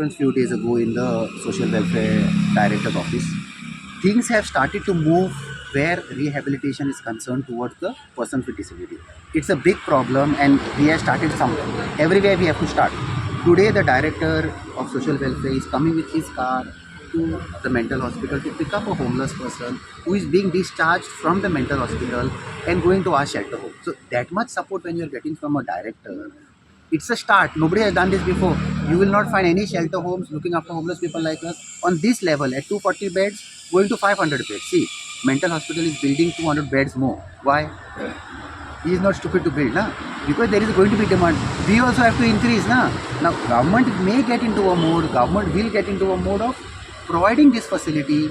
few days ago in the social welfare director's office. Things have started to move where rehabilitation is concerned towards the person with disability. It's a big problem and we have started somewhere. Everywhere we have to start. Today the director of social welfare is coming with his car to the mental hospital to pick up a homeless person who is being discharged from the mental hospital and going to our shelter home. So that much support when you are getting from a director, it's a start. Nobody has done this before. You will not find any shelter homes looking after homeless people like us on this level at 240 beds going to 500 beds. See, mental hospital is building 200 beds more. Why? He is not stupid to build, na? Because there is going to be demand. We also have to increase, na? Now, government may get into a mode, government will get into a mode of providing this facility.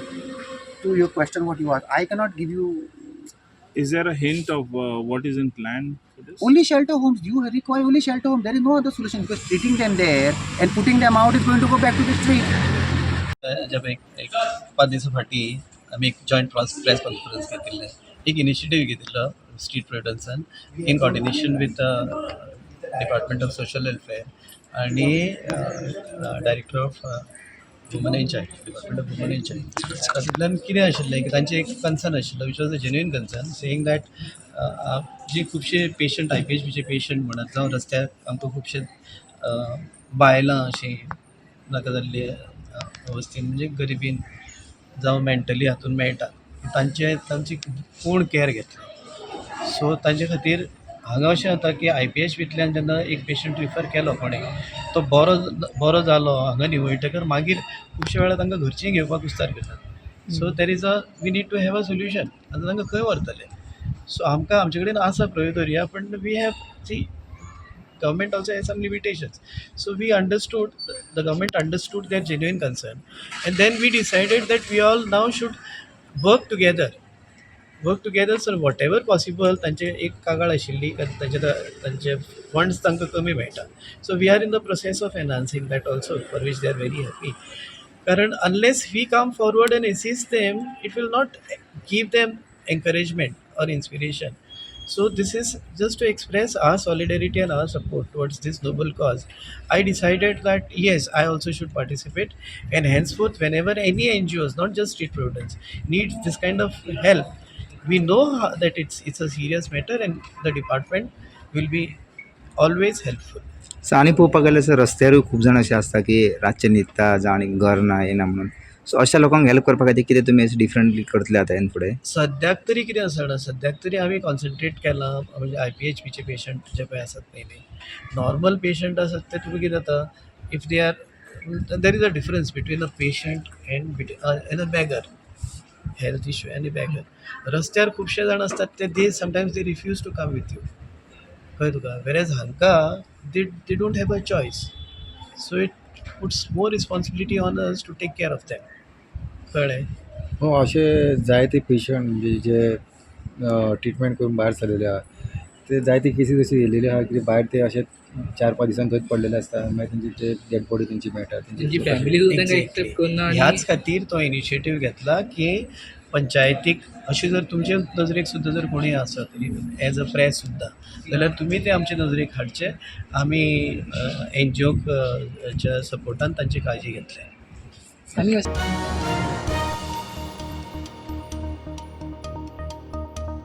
To your question, what you asked, I cannot give you Is there a hint of what is in plan for this? only shelter homes. You require only shelter homes. There is no other solution because treating them there and putting them out is going to go back to the street. जब एक 5 दिवसां फाटी आमी एक joint press conference घेतिल्ले एक initiative घेतिल्लो street productions in coordination with department of social welfare आणि director of woman and child department of woman and child तातूंतल्यान कितें आशिल्लें की तांचें एक कन्सर्न आशिल्लो which was a genuine concern saying that जी खुबशे पेशंट IPHBचे पेशंट म्हणत जावं रस्त्यार आमकां खुबशे बायलां अशीं नाका जाल्ली अवस्थेन म्हणजे गरिबीन जावं मेंटली हातून मेळटात तांची कोण कॅर घेतलो सो तांचे खातीर हांगा अशें जाता की IPHBंतल्यान जेन्ना एक पेशंट रिफर केलो कोणें तो बरो जालो हांगा निवळटकर मागीर खुबशे वेळार तांकां घरचीं घेवपाक कुस्तार करतात so there is we need to have a solution आतां तांकां खंय व्हरतले सो आमचे कडेन आसा प्रोविजोरिया पण we have see government also has some limitations. So the government understood their genuine concern. And then we decided that we all now should work together. So whatever possible, तांचे एक कागाळ आशिल्ली तांचे फंड्स तांकां कमी मेळटा. So we are in the process of enhancing that also, for which they are very happy. कारण unless we come forward and assist them, it will not give them encouragement or inspiration. So this is just to express our solidarity and our support towards this noble cause. I decided that yes, I also should participate, and henceforth, whenever any NGOs, not just street providers, needs this kind of help, we know that it's a serious matter, and the department will be always helpful. आनी पळोवपाक गेल्यार sir रस्त्यारूय खूब जाण अशें आसता की रातचे न्हिदता जावं आनी घर ना येना म्हणून सो अशा लोकांक हेल्प करपा खातीर कितें तुमी अशें डिफरंटली करतले आतां हेन फुडें सद्याक तरी कितें आसा जाणा सद्याक तरी आमी कॉन्सन्ट्रेट केलां म्हणजे IPHBचे पेशंट जे पळय आसात पयलीं नॉर्मल पेशंट आसात ते तुमी कितें जाता if they are there is a difference between a patient and a beggar health issue and a beggar रस्त्यार खुबशे जाण आसतात ते sometimes they refuse to come with you कळ्ळें तुका वेरेज हांकां they don't have a choice so it puts more responsibility on us to take care of them कळ्ळें हो असे जायते पेशंट म्हणजे जे ट्रिटमेंट करून भायर सरलेले आहा ते जायते केसीस अशी येयलेले आहा की भायर ते अशे 4-5 दिसान थंयच पडलेले आसता मागीर तेंची ते डेड बॉडी तेंची मेळटा त्यांची फॅमिली सुद्धा त्यांना एक्सेप्ट करना ह्याच खातीर तो इनिशिएटीव घेतला की पंचायतीक अशी जर तुमचे नजरेक सुद्दां जर कोणी आसत एज अ प्रेस सुद्दां जाल्यार तुमी ते आमचे नजरेक हाडचे आमी NGOच्या सपोर्टान तांची काळजी घेतल्या आम्ही